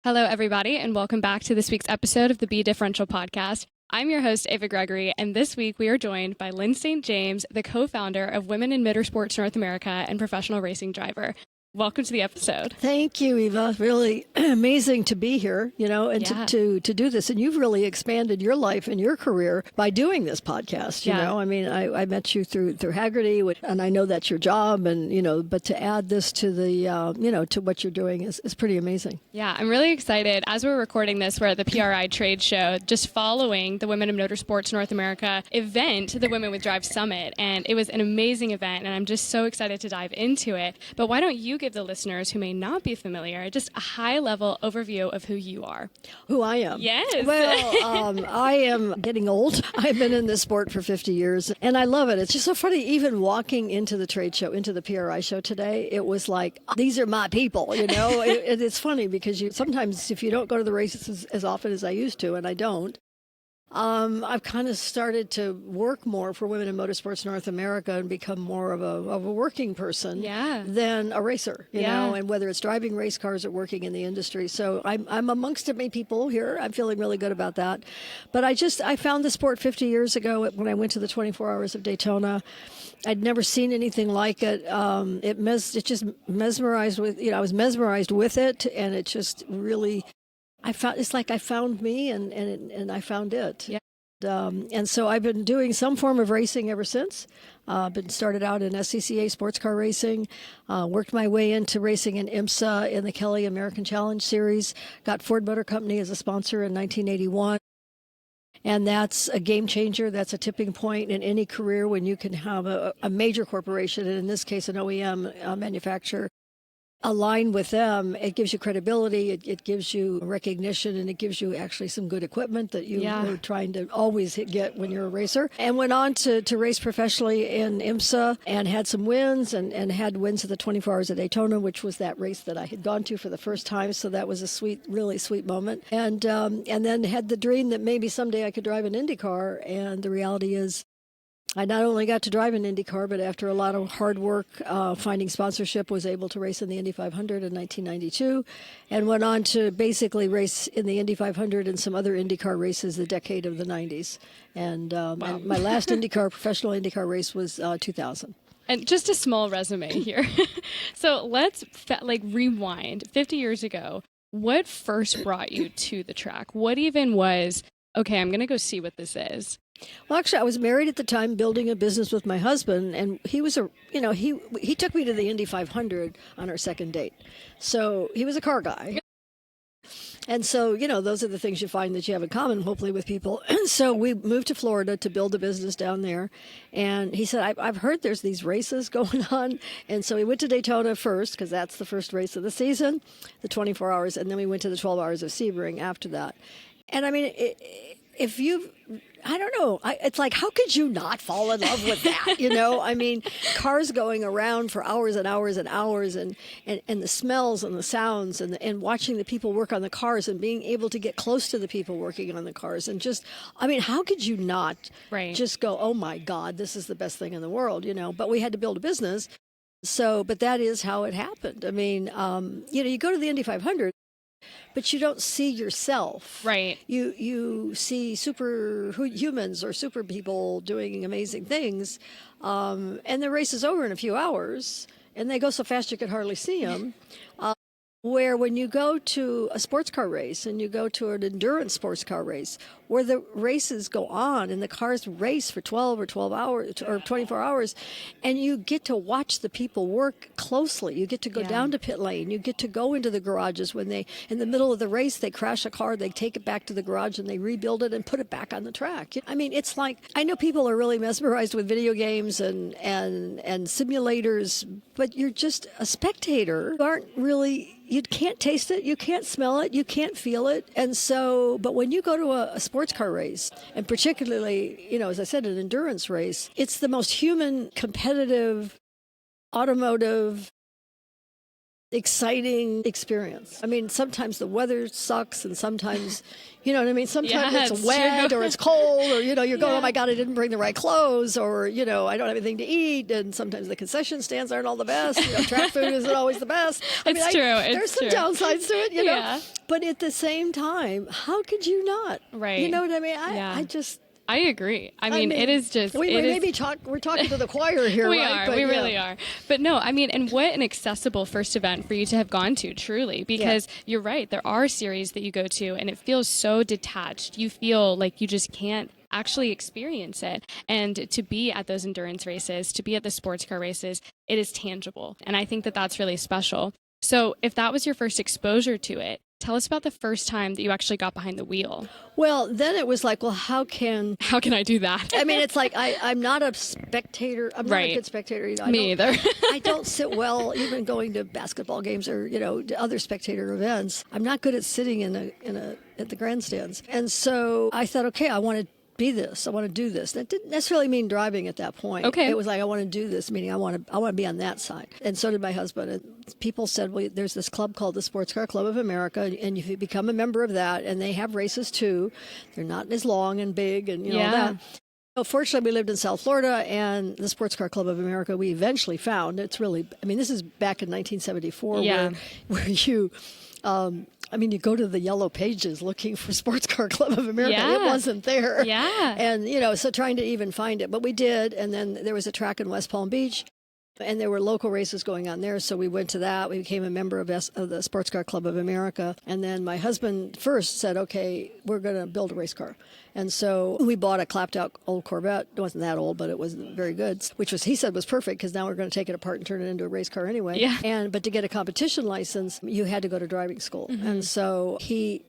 Hello, everybody, and welcome back to this week's episode of the BeDifferential Podcast. I'm your host, Ava Gregory, and this week we are joined by Lyn St. James, the co-founder of Women in Motorsports North America and professional racing driver. Welcome to the episode. Thank you, Eva. Really amazing to be here, and to do this. And you've really expanded your life and your career by doing this podcast, you know. I mean, I met you through Haggerty, and I know that's your job, and, but to add this to the, to what you're doing is pretty amazing. Yeah, I'm really excited. As we're recording this, we're at the PRI trade show, just following the Women in Motorsports North America event, the Women with Drive Summit. And it was an amazing event, and I'm just so excited to dive into it. But why don't you give the listeners who may not be familiar just a high-level overview of who you are? Who I am? Yes. Well, I am getting old. I've been in this sport for 50 years, and I love it. It's just so funny, even walking into the trade show, into the PRI show today, it was like, these are my people, it's funny because sometimes if you don't go to the races as often as I used to, and I don't, I've kind of started to work more for Women in Motorsports North America and become more of a working person than a racer, you know, and whether it's driving race cars or working in the industry. So I'm amongst many people here. I'm feeling really good about that. But I found the sport 50 years ago when I went to the 24 Hours of Daytona. I'd never seen anything like it. It just mesmerized with, I was mesmerized with it, and it just really... it's like I found me and I found it. Yeah. And so I've been doing some form of racing ever since. Been started out in SCCA sports car racing, worked my way into racing in IMSA in the Kelly American Challenge Series, got Ford Motor Company as a sponsor in 1981. And that's a game changer. That's a tipping point in any career when you can have a major corporation, and in this case an OEM manufacturer, align with them. It gives you credibility, it gives you recognition, and it gives you actually some good equipment that you are trying to always get when you're a racer. And went on to race professionally in IMSA and had some wins and had wins at the 24 Hours of Daytona, which was that race that I had gone to for the first time. So that was a really sweet moment. And then had the dream that maybe someday I could drive an IndyCar. And the reality is, I not only got to drive an IndyCar, but after a lot of hard work finding sponsorship, was able to race in the Indy 500 in 1992 and went on to basically race in the Indy 500 and some other IndyCar races the decade of the 90s. And my last professional IndyCar race was 2000. And just a small resume here. So let's rewind 50 years ago. What first brought you to the track? What even was, okay, I'm going to go see what this is? Well, actually, I was married at the time, building a business with my husband, and he was he took me to the Indy 500 on our second date. So he was a car guy. And so, those are the things you find that you have in common, hopefully, with people. And so we moved to Florida to build a business down there. And he said, I've heard there's these races going on. And so we went to Daytona first, because that's the first race of the season, the 24 hours. And then we went to the 12 hours of Sebring after that. And I mean, I don't know. It's like, how could you not fall in love with that? I mean, cars going around for hours and hours and hours, and the smells and the sounds and watching the people work on the cars and being able to get close to the people working on the cars. And just, I mean, how could you not just go, oh my God, this is the best thing in the world, But we had to build a business. But that is how it happened. I mean, you go to the Indy 500. But you don't see yourself. Right. You see superhumans or super people doing amazing things, and the race is over in a few hours, and they go so fast you could hardly see them. Where when you go to a sports car race and you go to an endurance sports car race where the races go on and the cars race for 12 hours or 24 hours, and you get to watch the people work closely. You get to go down to pit lane. You get to go into the garages when in the middle of the race, they crash a car, they take it back to the garage and they rebuild it and put it back on the track. I mean, it's like, I know people are really mesmerized with video games and simulators, but you're just a spectator. You aren't really... You can't taste it, you can't smell it, you can't feel it. And so, but when you go to a sports car race, and particularly, as I said, an endurance race, it's the most human, competitive, automotive exciting experience. I mean, sometimes the weather sucks and sometimes, you know what I mean? Sometimes it's wet true. or it's cold or, you're going, oh my God, I didn't bring the right clothes or, I don't have anything to eat. And sometimes the concession stands aren't all the best. Track food isn't always the best. It's true. There's some downsides to it, know. Yeah. But at the same time, how could you not? Right. You know what I mean? I agree. I mean, it is just... We're talking to the choir here, we right? We really are. But no, I mean, and what an accessible first event for you to have gone to, truly. Because you're right, there are series that you go to, and it feels so detached. You feel like you just can't actually experience it. And to be at those endurance races, to be at the sports car races, it is tangible. And I think that that's really special. So if that was your first exposure to it, tell us about the first time that you actually got behind the wheel. Well, then it was like, well, how can I do that? I mean, it's like I'm not a spectator. I'm not a good spectator. Me either. I don't sit well even going to basketball games or to other spectator events. I'm not good at sitting at the grandstands. And so I thought, okay, I want to be this. I want to do this. That didn't necessarily mean driving at that point. Okay. It was like, I want to do this, meaning I want to be on that side. And so did my husband. And people said, well, there's this club called the Sports Car Club of America, and if you become a member of that, and they have races too, they're not as long and big and all that. Well, fortunately, we lived in South Florida, and the Sports Car Club of America we eventually found. It's really, I mean, this is back in 1974 where you... you go to the yellow pages looking for Sports Car Club of America. Yeah. It wasn't there. Yeah. And, so trying to even find it. But we did. And then there was a track in West Palm Beach. And there were local races going on there, so we went to that. We became a member of the Sports Car Club of America. And then my husband first said, okay, we're going to build a race car. And so we bought a clapped-out old Corvette. It wasn't that old, but it was very good, which he said was perfect because now we're going to take it apart and turn it into a race car anyway. Yeah. But to get a competition license, you had to go to driving school. Mm-hmm. And so he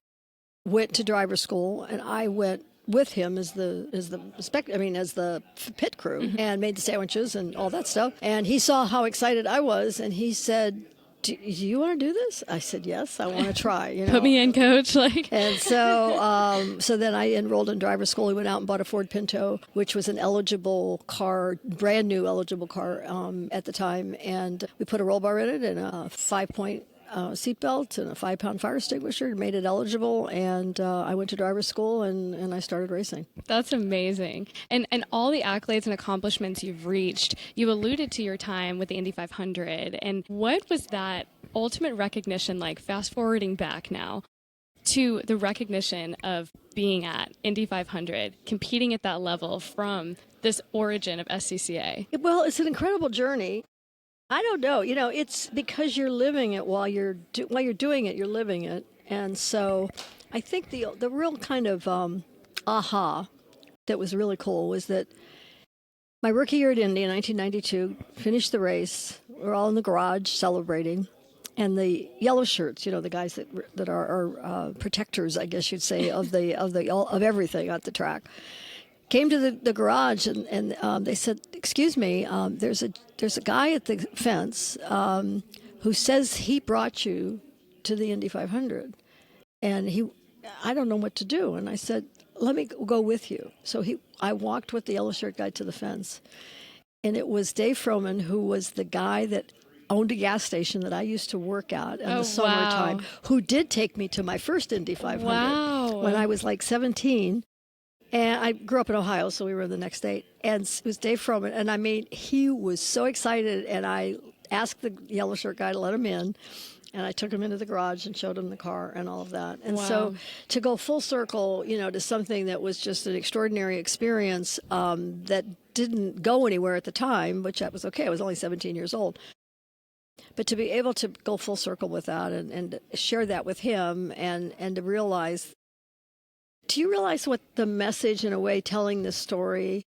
went to driver school, and I went with him as the pit crew and made the sandwiches and all that stuff. And he saw how excited I was, and he said, do you want to do this? I said, yes, I want to try. Put me in, coach. And so so then I enrolled in driver school. We went out and bought a Ford Pinto, which was an eligible car, brand new eligible car at the time. And we put a roll bar in it and a 5-point seatbelt and a 5-pound fire extinguisher, made it eligible, and I went to driver school and I started racing. That's amazing. And all the accolades and accomplishments you've reached, you alluded to your time with the Indy 500, and what was that ultimate recognition like, fast forwarding back now to the recognition of being at Indy 500, competing at that level from this origin of SCCA? Well, it's an incredible journey. I don't know. It's because you're living it while you're doing it, you're living it. And so I think the real kind of aha that was really cool was that my rookie year at Indy in 1992, finished the race. We're all in the garage celebrating. And the yellow shirts, the guys that are protectors, I guess you'd say, of everything at the track, came to the garage and they said, "Excuse me, there's a guy at the fence who says he brought you to the Indy 500, and I don't know what to do." And I said, "Let me go with you." So I walked with the yellow shirt guy to the fence, and it was Dave Froman, who was the guy that owned a gas station that I used to work at in the summertime, who did take me to my first Indy 500 when I was like 17. And I grew up in Ohio, so we were in the next state. And it was Dave Froman. And I mean, he was so excited. And I asked the yellow shirt guy to let him in. And I took him into the garage and showed him the car and all of that. And so to go full circle, to something that was just an extraordinary experience that didn't go anywhere at the time, which that was okay. I was only 17 years old. But to be able to go full circle with that and share that with him and to realize... Do you realize what the message, in a way, telling this story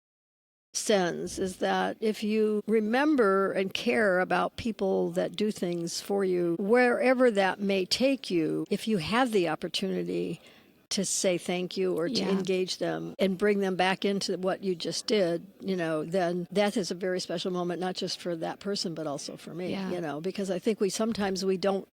sends is that if you remember and care about people that do things for you, wherever that may take you, if you have the opportunity to say thank you or to engage them and bring them back into what you just did, then that is a very special moment, not just for that person, but also for me, because I think sometimes we don't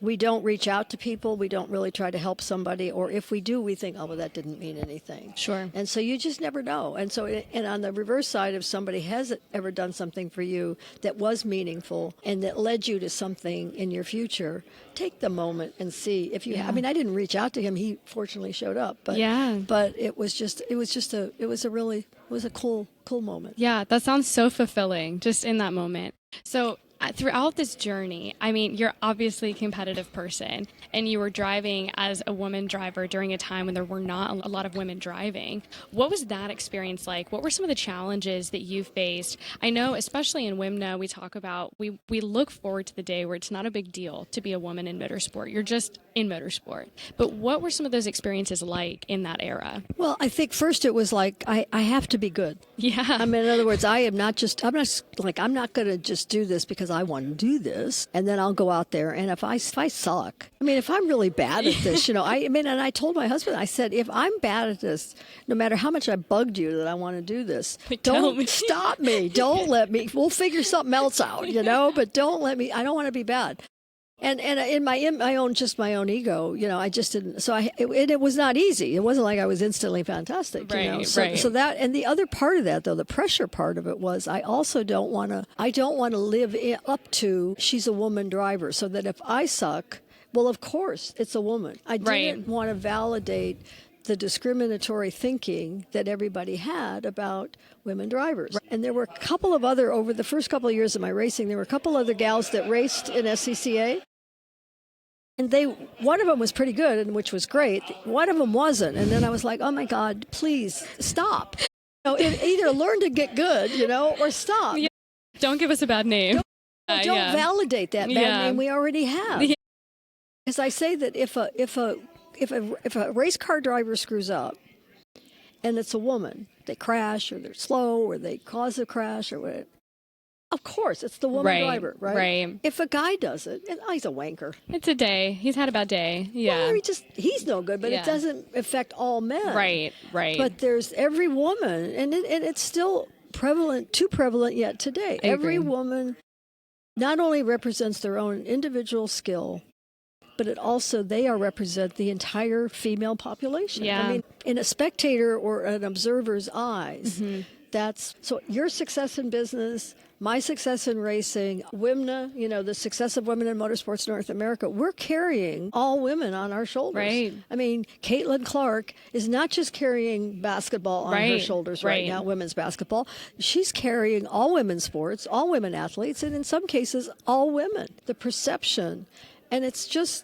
We don't reach out to people. We don't really try to help somebody. Or if we do, we think, oh, well, that didn't mean anything. Sure. And so you just never know. And so, and on the reverse side, if somebody has ever done something for you that was meaningful and that led you to something in your future, take the moment and see if you. I mean, I didn't reach out to him. He fortunately showed up. But But it was a cool moment. Yeah, that sounds so fulfilling just in that moment. So throughout this journey, I mean, you're obviously a competitive person, and you were driving as a woman driver during a time when there were not a lot of women driving. What was that experience like? What were some of the challenges that you faced? I know, especially in WMNA, we talk about, we look forward to the day where it's not a big deal to be a woman in motorsport. You're just in motorsport. But what were some of those experiences like in that era? Well, I think first it was like, I have to be good. Yeah. I mean, in other words, I'm not going to just do this because I want to do this, and then I'll go out there, and if I suck, I mean, if I'm really bad at this, and I told my husband, I said, if I'm bad at this, no matter how much I bugged you that I want to do this, don't stop me. Don't let me. We'll figure something else out, but don't let me. I don't want to be bad. And in my own ego, I just didn't. So it was not easy. It wasn't like I was instantly fantastic, right. So that, and the other part of that, though, the pressure part of it was, I also don't want to live up to, she's a woman driver, so that if I suck, well, of course it's a woman. I didn't want to validate the discriminatory thinking that everybody had about women drivers. Right. And there were a couple of other, over the first couple of years of my racing, there were a couple other gals that raced in SCCA. And one of them was pretty good, and which was great. One of them wasn't. And then I was like, oh my God, please stop. Either learn to get good, or stop. Yeah. Don't give us a bad name. Don't validate that bad name we already have. Because I say that if a race car driver screws up and it's a woman, they crash or they're slow or they cause a crash or whatever, of course it's the woman driver, right? Right. If a guy does it, he's a wanker. It's a day. He's had a bad day. Yeah. Well, he's no good, but it doesn't affect all men. Right. But there's every woman, and it's still too prevalent yet today. Every woman not only represents their own individual skill, but they represent the entire female population. Yeah. I mean, in a spectator or an observer's eyes, so your success in business, my success in racing, WMNA, the success of women in motorsports North America, we're carrying all women on our shoulders. Right. I mean, Caitlin Clark is not just carrying basketball on her shoulders right now, women's basketball. She's carrying all women's sports, all women athletes, and in some cases, all women. The perception. And it's just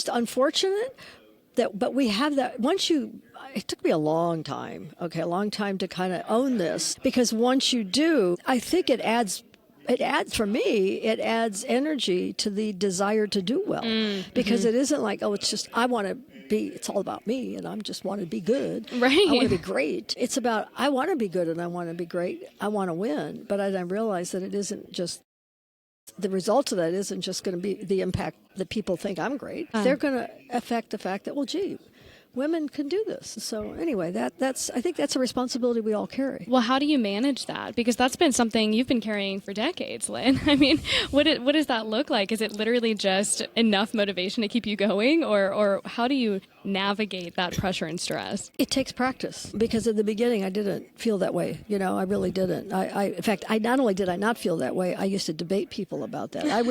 unfortunate but we have that. It took me a long time to kind of own this, because once you do, I think it adds for me, it adds energy to the desire to do well, because it isn't like, it's just, it's all about me and I just want to be good. Right. I want to be great. It's about, I want to be good and I want to be great. I want to win. But I realize that it isn't just, the result of that isn't just going to be the impact that people think I'm great. They're going to affect the fact that, well, gee, women can do this. So anyway, I think that's a responsibility we all carry. Well, how do you manage that? Because that's been something you've been carrying for decades, Lyn. I mean, what does that look like? Is it literally just enough motivation to keep you going, or how do you navigate that pressure and stress? It takes practice, because in the beginning I didn't feel that way. I really didn't. In fact, not only did I not feel that way, I used to debate people about that. I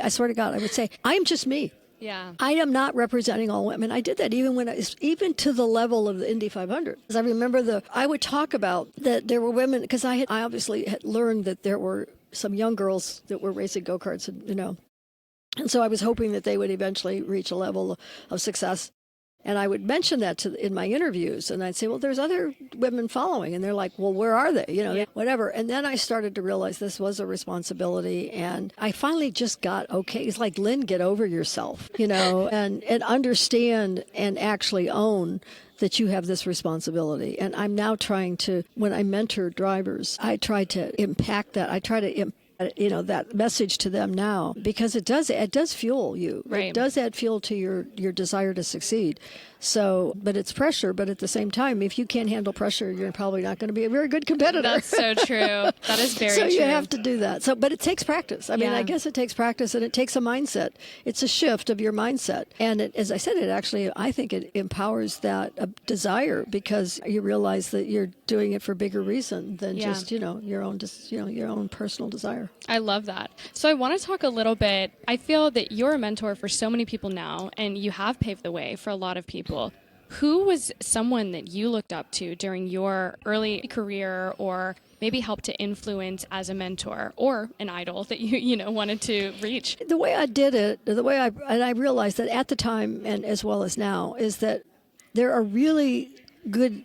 swear to God, I would say, I'm just me. Yeah, I am not representing all women. I did that even to the level of the Indy 500. I remember I would talk about that there were women, because I obviously had learned that there were some young girls that were racing go-karts, and so I was hoping that they would eventually reach a level of success. And I would mention that in my interviews, and I'd say, well, there's other women following. And they're like, well, where are they? Whatever. And then I started to realize this was a responsibility. And I finally just got, okay, it's like, Lyn, get over yourself, and understand and actually own that you have this responsibility. And I'm now trying to, when I mentor drivers, I try to impact that. I try to that message to them now, because it does fuel you. Right. It does add fuel to your desire to succeed. So, but it's pressure, but at the same time, if you can't handle pressure, you're probably not going to be a very good competitor. That's so true. That is very true. So you have to do that. So, but it takes practice. I mean, Yeah. I guess it takes practice, and it takes a mindset. It's a shift of your mindset. And as I said, I think it empowers that desire, because you realize that you're doing it for a bigger reason than just, your own personal desire. I love that. So I want to talk a little bit. I feel that you're a mentor for so many people now, and you have paved the way for a lot of people. Who was someone that you looked up to during your early career, or maybe helped to influence as a mentor, or an idol that you wanted to reach? The way I did it, and I realized that at the time and as well as now, is that there are really good,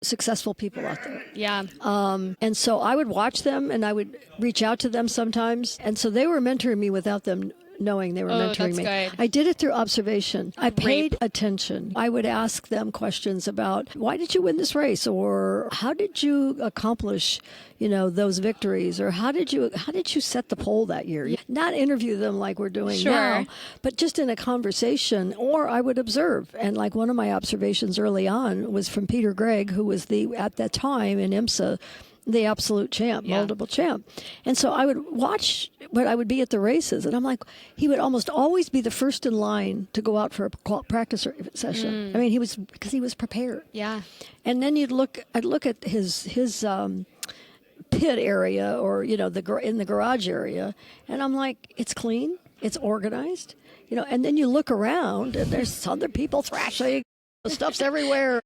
successful people out there. Yeah. And so I would watch them, and I would reach out to them sometimes. And so they were mentoring me without them knowing they were mentoring me. Good. I did it through observation. I paid attention. I would ask them questions about, why did you win this race? Or how did you accomplish, those victories? Or how did you set the pole that year? Not interview them like we're doing now, but just in a conversation. Or I would observe. And like one of my observations early on was from Peter Gregg, who was at that time in IMSA, the absolute champ, multiple champ. And so I would watch, but I would be at the races, and I'm like, he would almost always be the first in line to go out for a practice session. I mean, because he was prepared. Yeah. And then I'd look at his pit area, or in the garage area, and I'm like, it's clean, it's organized, and then you look around and there's other people thrashing, stuff's everywhere.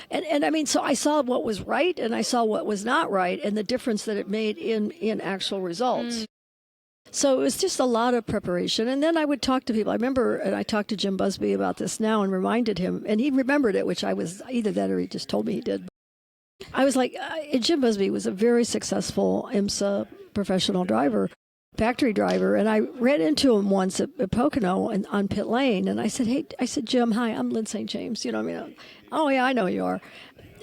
And I mean, so I saw what was right, and I saw what was not right, and the difference that it made in actual results. So it was just a lot of preparation. And then I would talk to people. I remember, and I talked to Jim Busby about this now and reminded him, and he remembered it, which I was either that or he just told me he did. I was like, Jim Busby was a very successful IMSA professional driver, factory driver, and I ran into him once at Pocono and on pit lane, and I said, Jim, hi, I'm Lyn St. James. Oh yeah, I know who you are.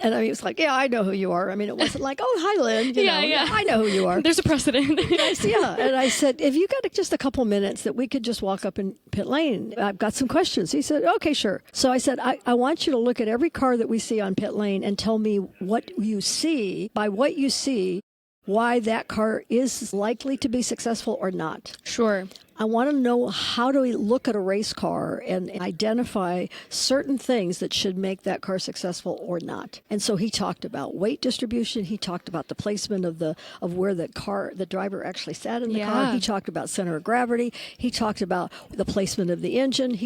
And he was like, yeah, I know who you are. I mean, it wasn't like, oh, hi, Lyn. I know who you are. There's a precedent. Yeah. And I said, if you got just a couple minutes that we could just walk up in pit lane, I've got some questions. He said, okay, sure. So I said, I want you to look at every car that we see on pit lane and tell me what you see, by what you see, why that car is likely to be successful or not. Sure. I want to know, how do we look at a race car and identify certain things that should make that car successful or not. And so he talked about weight distribution. He talked about the placement of where the driver actually sat in the car. He talked about center of gravity. He talked about the placement of the engine.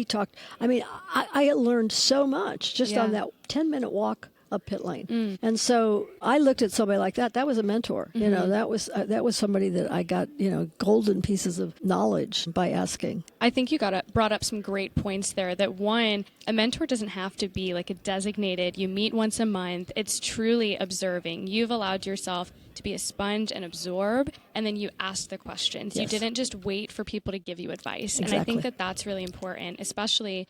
I learned so much just on that 10-minute walk up pit lane. And so I looked at somebody like that. That was a mentor. That was somebody that I got, golden pieces of knowledge by asking. I think you brought up some great points there. That one, a mentor doesn't have to be like a designated, you meet once a month. It's truly observing. You've allowed yourself to be a sponge and absorb, and then you ask the questions. Yes. You didn't just wait for people to give you advice. Exactly. And I think that that's really important, especially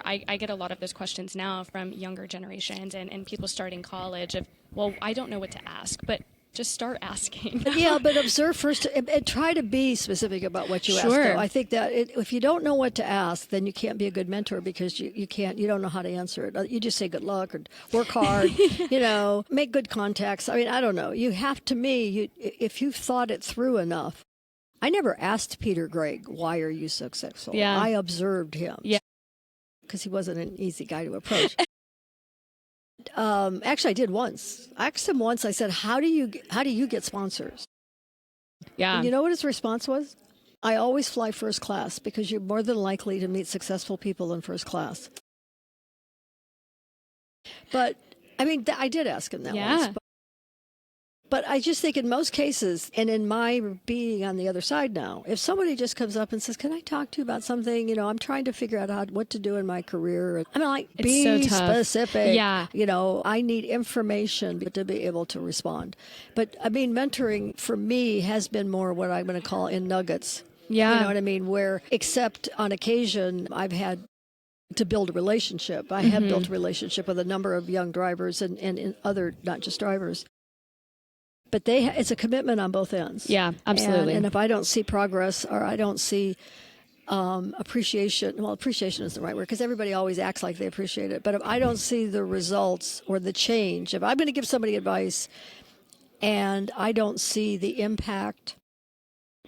I get a lot of those questions now from younger generations and people starting college of, well, I don't know what to ask, but just start asking. But observe first and try to be specific about what you ask. Sure. I think that if you don't know what to ask, then you can't be a good mentor, because you don't know how to answer it. You just say good luck or work hard, make good contacts. I mean, I don't know. You have, if you've thought it through enough. I never asked Peter Gregg, why are you successful? Yeah. I observed him. Yeah. Because he wasn't an easy guy to approach. Actually, I did once. I asked him once. I said, "How do you get sponsors?" Yeah. And you know what his response was? I always fly first class, because you're more than likely to meet successful people in first class. But I mean, I did ask him that once. But I just think in most cases, and in my being on the other side now, if somebody just comes up and says, can I talk to you about something? I'm trying to figure out what to do in my career. I mean, like, be so tough. specific. Yeah. I need information to be able to respond. But I mean, mentoring for me has been more what I'm going to call in nuggets. Yeah. You know what I mean? Where, except on occasion, I've had to build a relationship. I have built a relationship with a number of young drivers and other, not just drivers. but it's a commitment on both ends. Yeah, absolutely. And if I don't see progress or I don't see appreciation, well, appreciation is the right word because everybody always acts like they appreciate it. But if I don't see the results or the change, if I'm going to give somebody advice and I don't see the impact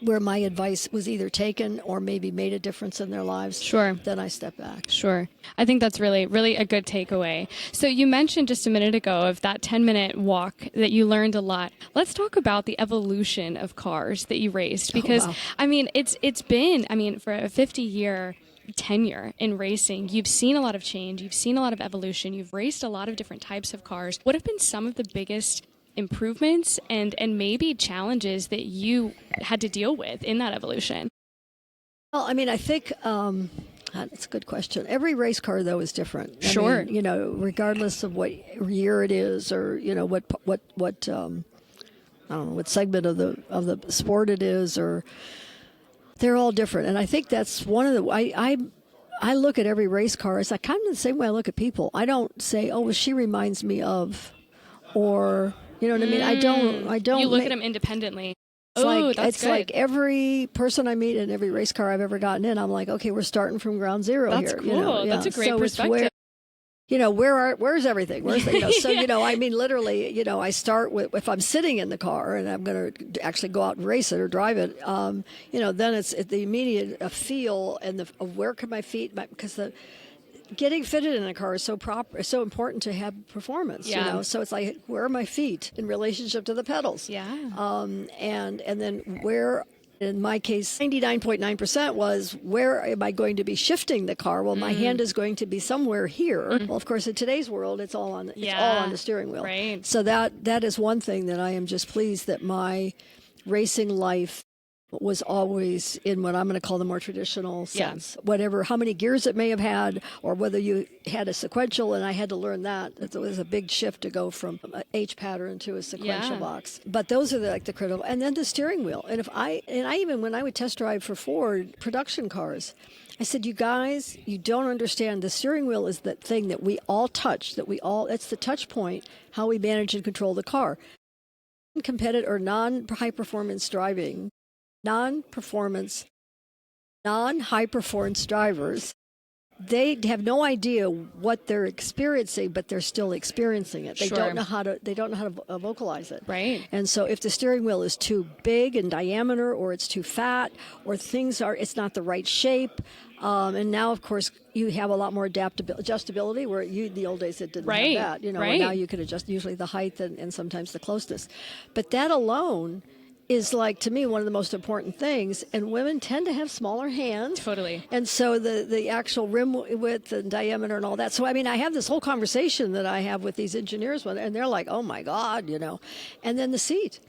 where my advice was either taken or maybe made a difference in their lives, Sure. then I step back. Sure. I think that's really, really a good takeaway. So you mentioned just a minute ago of that 10-minute walk that you learned a lot. Let's talk about the evolution of cars that you raced because, I mean, it's been, for a 50-year tenure in racing, you've seen a lot of change, you've seen a lot of evolution, you've raced a lot of different types of cars. What have been some of the biggest improvements and maybe challenges that you had to deal with in that evolution? Well, I think that's a good question. Every race car, though, is different. Sure. Regardless of what year it is, or what I don't know what segment of the sport it is, or they're all different. And I think that's one of the I look at every race car. It's like kind of the same way I look at people. I don't say, oh, well, she reminds me of, or. You know what I mean? I don't. You look at them independently. It's like every person I meet in every race car I've ever gotten in, I'm like, okay, we're starting from ground zero here. That's cool. That's a great perspective. Where's everything? Where's literally, I start with, if I'm sitting in the car and I'm going to actually go out and race it or drive it, then it's the immediate feel and of where can my feet, because getting fitted in a car is so important to have performance. Yeah. So it's like, where are my feet in relationship to the pedals? Yeah. And then where, in my case, 99.9% was, where am I going to be shifting the car? Well, my hand is going to be somewhere here. Well, of course, in today's world, it's all on the steering wheel. Right. So that is one thing that I am just pleased that my racing life was always in what I'm going to call the more traditional sense. Whatever, how many gears it may have had, or whether you had a sequential, and I had to learn that. It was a big shift to go from an H pattern to a sequential box. But those are the critical. And then the steering wheel. And I even, when I would test drive for Ford production cars, I said, you guys, you don't understand. The steering wheel is the thing that we all touch, it's the touch point, how we manage and control the car. Competitive or non-high performance driving, non-high performance drivers, they have no idea what they're experiencing, but they're still experiencing it. They don't know how to vocalize it. Right. And so if the steering wheel is too big in diameter, or it's too fat, or it's not the right shape, and now of course you have a lot more adjustability, where the old days it didn't have that. And now you can adjust usually the height and sometimes the closeness. But that alone is, like, to me, one of the most important things. And women tend to have smaller hands. Totally. And so the actual rim width and diameter and all that. So, I have this whole conversation that I have with these engineers, and they're like, oh, my God, And then the seat.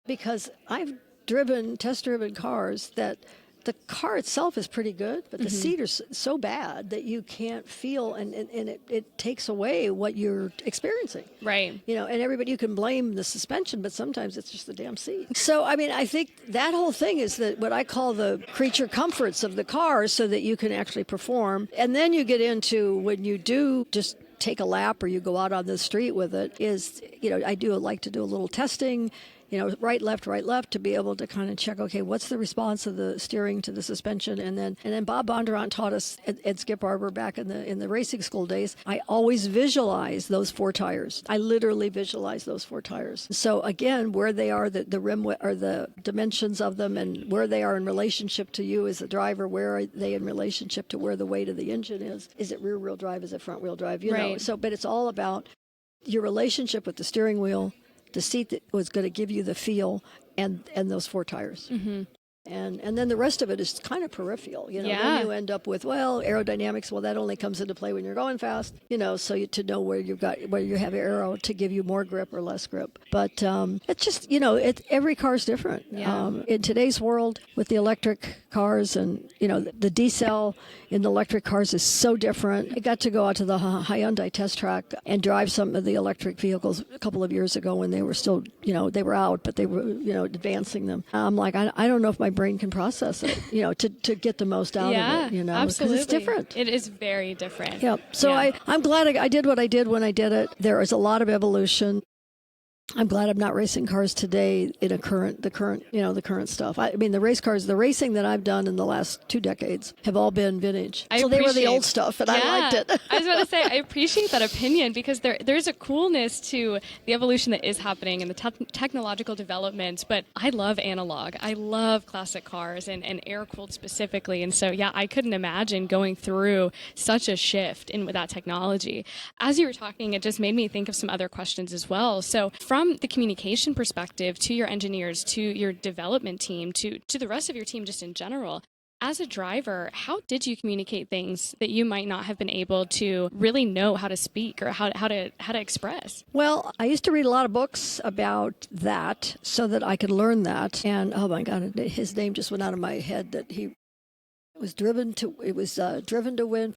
Because I've test driven cars that the car itself is pretty good, but the seat is so bad that you can't feel, and it takes away what you're experiencing. Right. And everybody, you can blame the suspension, but sometimes it's just the damn seat. So, I think that whole thing is what I call the creature comforts of the car, so that you can actually perform. And then you get into, when you do just take a lap or you go out on the street with it, is, I like to do a little testing, right, left, to be able to kind of check, okay, what's the response of the steering to the suspension? And then Bob Bondurant taught us, and Skip Barber back in the racing school days, I always visualize those 4 tires. I literally visualize those 4 tires. So again, where they are, the rim or the dimensions of them, and where they are in relationship to you as a driver, where are they in relationship to where the weight of the engine is? Is it rear wheel drive? Is it front wheel drive? So, but it's all about your relationship with the steering wheel, the seat that was going to give you the feel, and those 4 tires. And then the rest of it is kind of peripheral, Then you end up with, aerodynamics. Well, that only comes into play when you're going fast, so to know where you have aero to give you more grip or less grip. But it's just, every car's different. Yeah. In today's world with the electric cars, and the D-cell in the electric cars is so different. I got to go out to the Hyundai test track and drive some of the electric vehicles a couple of years ago when they were still, they were out, but they were, advancing them. I'm like, I don't know if my brain can process it, to get the most out of it, absolutely. Because it's different. It is very different. Yeah. So I'm glad I did what I did when I did it. There is a lot of evolution. I'm glad I'm not racing cars today in the current stuff. I mean, the racing that I've done in the last 2 decades have all been vintage. So they were the old stuff, and I liked it. I was about to say, I appreciate that opinion because there's a coolness to the evolution that is happening and the technological developments, but I love analog. I love classic cars and air-cooled specifically. And so, yeah, I couldn't imagine going through such a shift with that technology. As you were talking, it just made me think of some other questions as well. So from the communication perspective to your engineers, to your development team, to the rest of your team just in general, as a driver, how did you communicate things that you might not have been able to really know how to speak or how to express? Well, I used to read a lot of books about that so that I could learn that. And oh my God, his name just went out of my head. That he was driven to win